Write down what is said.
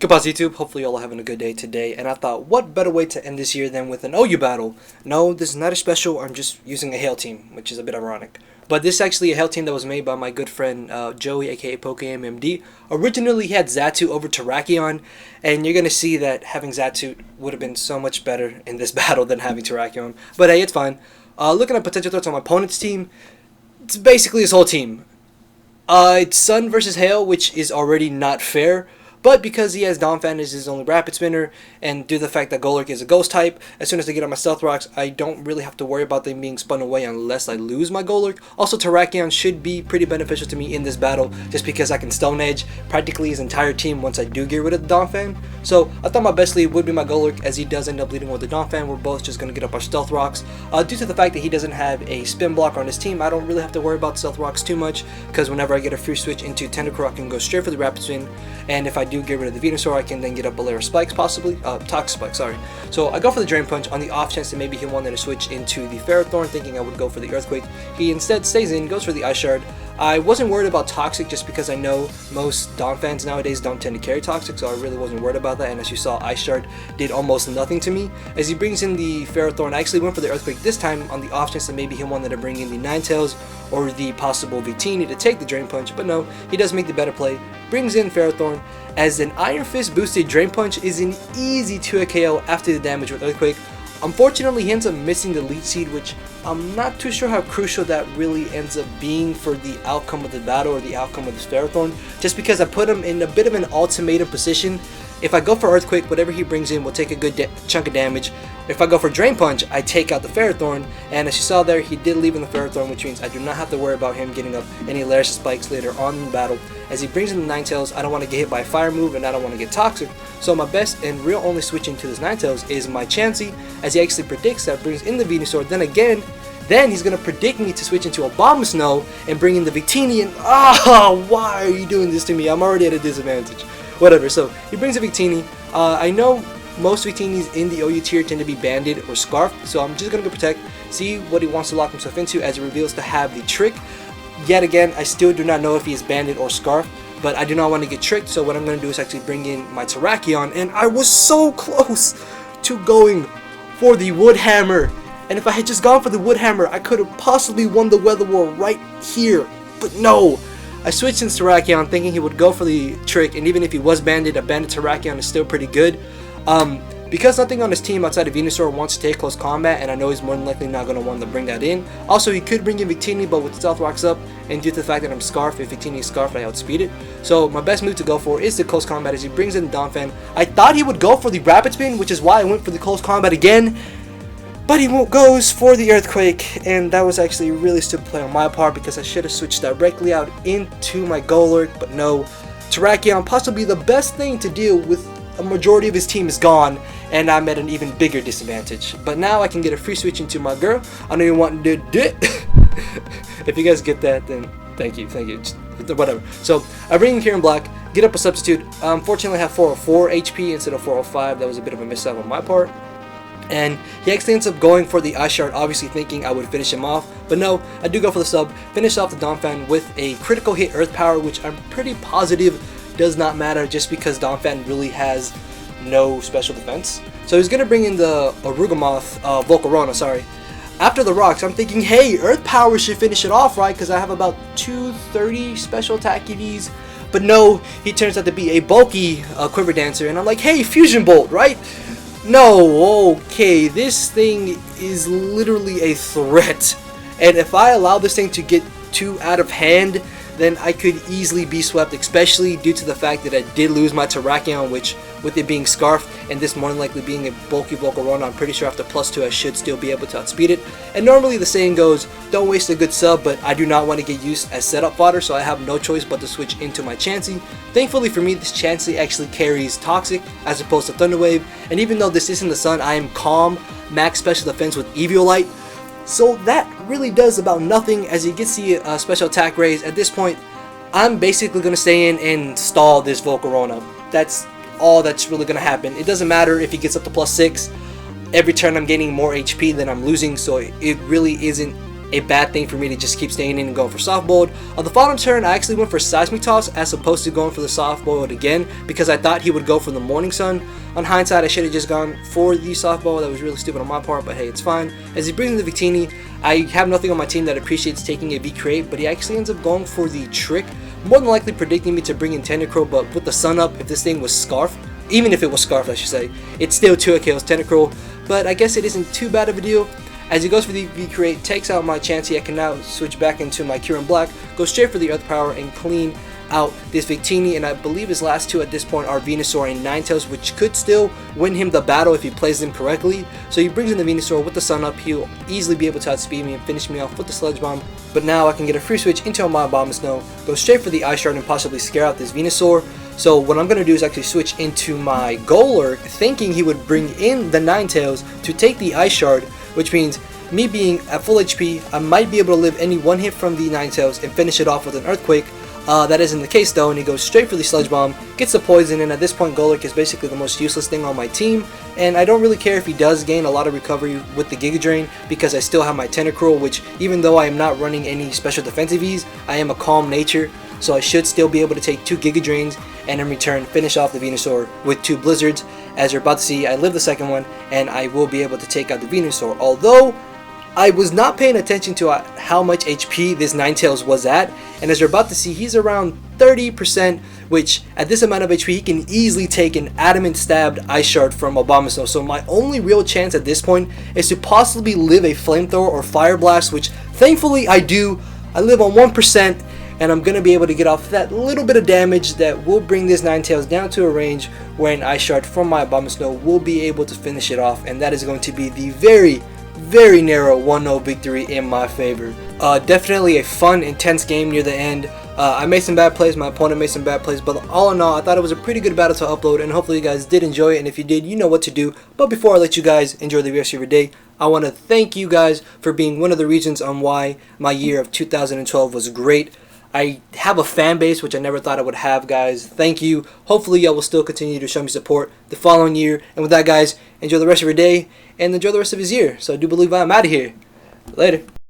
Goodbye YouTube, hopefully y'all are having a good day today, and I thought what better way to end this year than with an OU battle. No, this is not a special, I'm just using a hail team, which is a bit ironic. But this is actually a hail team that was made by my good friend Joey, aka PokeMMD. Originally he had Xatu over Terrakion, and you're going to see that having Xatu would have been so much better in this battle than having Terrakion. But hey, it's fine. Looking at potential threats on my opponent's team, it's basically his whole team. It's Sun versus Hail, which is already not fair. But because he has Donphan as his only rapid spinner, and due to the fact that Golurk is a ghost type, as soon as they get on my stealth rocks, I don't really have to worry about them being spun away unless I lose my Golurk. Also, Terrakion should be pretty beneficial to me in this battle, just because I can Stone Edge practically his entire team once I do get rid of the Donphan. So I thought my best lead would be my Golurk, as he does end up leading with the Donphan. We're both just going to get up our stealth rocks. Due to the fact that he doesn't have a spin blocker on his team, I don't really have to worry about stealth rocks too much, because whenever I get a free switch into Tentacruel, I can go straight for the rapid spin, and if I do get rid of the Venusaur, I can then get a Bolero Spikes, possibly. Toxic Spikes, sorry. So I go for the Drain Punch on the off chance that maybe he wanted to switch into the Ferrothorn, thinking I would go for the Earthquake. He instead stays in, goes for the Ice Shard. I wasn't worried about Toxic just because I know most Donphans nowadays don't tend to carry Toxic, so I really wasn't worried about that, and as you saw, Ice Shard did almost nothing to me. As he brings in the Ferrothorn, I actually went for the Earthquake this time on the off chance that maybe he wanted to bring in the Ninetales or the possible Victini to take the Drain Punch, but no, he does make the better play, brings in Ferrothorn, as an Iron Fist boosted Drain Punch is an easy 2 KO after the damage with Earthquake. Unfortunately, he ends up missing the Leech Seed, which I'm not too sure how crucial that really ends up being for the outcome of the battle or the outcome of this Ferrothorn, just because I put him in a bit of an ultimatum position. If I go for Earthquake, whatever he brings in will take a good chunk of damage. If I go for Drain Punch, I take out the Ferrothorn, and as you saw there, he did leave in the Ferrothorn, which means I do not have to worry about him getting up any Laris Spikes later on in the battle. As he brings in the Ninetales, I don't want to get hit by a Fire move, and I don't want to get Toxic, so my best and real only switch into this Ninetales is my Chansey, as he actually predicts that brings in the Venusaur. Then he's going to predict me to switch into a Abomasnow and bring in the Victini, and why are you doing this to me? I'm already at a disadvantage. Whatever, so he brings a Victini. I know most Victinis in the OU tier tend to be Banded or Scarfed, so I'm just going to go Protect, see what he wants to lock himself into, as he reveals to have the Trick. Yet again, I still do not know if he is Banded or Scarfed, but I do not want to get tricked, so what I'm going to do is actually bring in my Terrakion, and I was so close to going for the Wood Hammer. And if I had just gone for the Wood Hammer, I could have possibly won the Weather War right here, but no! I switched into Terrakion thinking he would go for the Trick, and even if he was Banded, a Banded Terrakion is still pretty good. Because nothing on his team outside of Venusaur wants to take close combat, and I know he's more than likely not going to want to bring that in. Also, he could bring in Victini, but with Stealth Rocks up, and due to the fact that I'm Scarfed, if Victini is Scarfed, I outspeed it. So my best move to go for is the close combat, as he brings in Donphan. I thought he would go for the Rapid Spin, which is why I went for the close combat again. But he goes for the Earthquake, and that was actually a really stupid play on my part, because I should have switched directly out into my Golurk, but no. Terrakion, possibly the best thing to deal with a majority of his team is gone, and I'm at an even bigger disadvantage. But now I can get a free switch into my girl. I know you want to do it. If you guys get that, then thank you. Just, whatever. So I bring in Kieran Black, get up a substitute. Unfortunately, I have 404 HP instead of 405. That was a bit of a mishap on my part. And he actually ends up going for the Ice Shard, obviously thinking I would finish him off. But no, I do go for the sub, finish off the Donphan with a critical hit Earth Power, which I'm pretty positive does not matter just because Donphan really has no special defense. So he's going to bring in the Arugamoth, Volcarona, sorry. After the rocks, I'm thinking, hey, Earth Power should finish it off, right? Because I have about 230 special attack EVs. But no, he turns out to be a bulky Quiver Dancer, and I'm like, hey, Fusion Bolt, right? No, okay, this thing is literally a threat, and if I allow this thing to get too out of hand, then I could easily be swept, especially due to the fact that I did lose my Terrakion, which, with it being Scarfed, and this more than likely being a bulky Volcarona, I'm pretty sure after +2 I should still be able to outspeed it. And normally the saying goes, don't waste a good sub, but I do not want to get used as setup fodder, so I have no choice but to switch into my Chansey. Thankfully for me, this Chansey actually carries Toxic as opposed to Thunder Wave, and even though this isn't the sun, I am Calm, max special defense with Eviolite. So that really does about nothing, as he gets the special attack raise. At this point, I'm basically going to stay in and stall this Volcarona. That's all that's really going to happen. It doesn't matter if he gets up to +6. Every turn I'm gaining more HP than I'm losing, so it really isn't a bad thing for me to just keep staying in and going for soft boiled. On the final turn, I actually went for seismic toss as opposed to going for the soft boiled again, because I thought he would go for the morning sun. On hindsight, I should have just gone for the soft boiled. That was really stupid on my part, but hey, it's fine. As he brings in the Victini, I have nothing on my team that appreciates taking a V-Create, but he actually ends up going for the trick, more than likely predicting me to bring in Tentacruel. But with the sun up, if this thing was Scarf, even if it was Scarf I should say, it's still 2 kills Tentacruel, but I guess it isn't too bad of a deal. As he goes for the V-Create, takes out my Chansey, I can now switch back into my Kieran Black, go straight for the Earth Power and clean out this Victini, and I believe his last two at this point are Venusaur and Ninetales, which could still win him the battle if he plays them correctly. So he brings in the Venusaur with the Sun Up, he'll easily be able to outspeed me and finish me off with the Sludge Bomb, but now I can get a free switch into my Abomasnow, go straight for the Ice Shard and possibly scare out this Venusaur. So what I'm going to do is actually switch into my Golurk, thinking he would bring in the Ninetales to take the Ice Shard, which means me being at full HP, I might be able to live any one hit from the Ninetales and finish it off with an Earthquake. That isn't the case though, and he goes straight for the Sludge Bomb, gets the poison, and at this point Golurk is basically the most useless thing on my team, and I don't really care if he does gain a lot of recovery with the Giga Drain, because I still have my Tentacruel, which even though I am not running any special defensive E's, I am a calm nature, so I should still be able to take 2 Giga Drains, and in return finish off the Venusaur with 2 Blizzards. As you're about to see, I live the second one, and I will be able to take out the Venusaur, although I was not paying attention to how much HP this Ninetales was at, and as you're about to see, he's around 30%, which at this amount of HP, he can easily take an Adamant Stabbed Ice Shard from Abomasnow. So my only real chance at this point is to possibly live a Flamethrower or Fire Blast, which thankfully I do. I live on 1%, and I'm going to be able to get off that little bit of damage that will bring this Ninetales down to a range where an Ice Shard from my Abomasnow will be able to finish it off, and that is going to be the very narrow 1-0 victory in my favor. Definitely a fun, intense game near the end. I made some bad plays, my opponent made some bad plays, but all in all, I thought it was a pretty good battle to upload, and hopefully you guys did enjoy it, and if you did, you know what to do. But before I let you guys enjoy the rest of your day, I want to thank you guys for being one of the reasons on why my year of 2012 was great. I have a fan base, which I never thought I would have, guys. Thank you. Hopefully y'all will still continue to show me support the following year. And with that, guys, enjoy the rest of your day and enjoy the rest of his year. So I do believe I'm out of here. Later.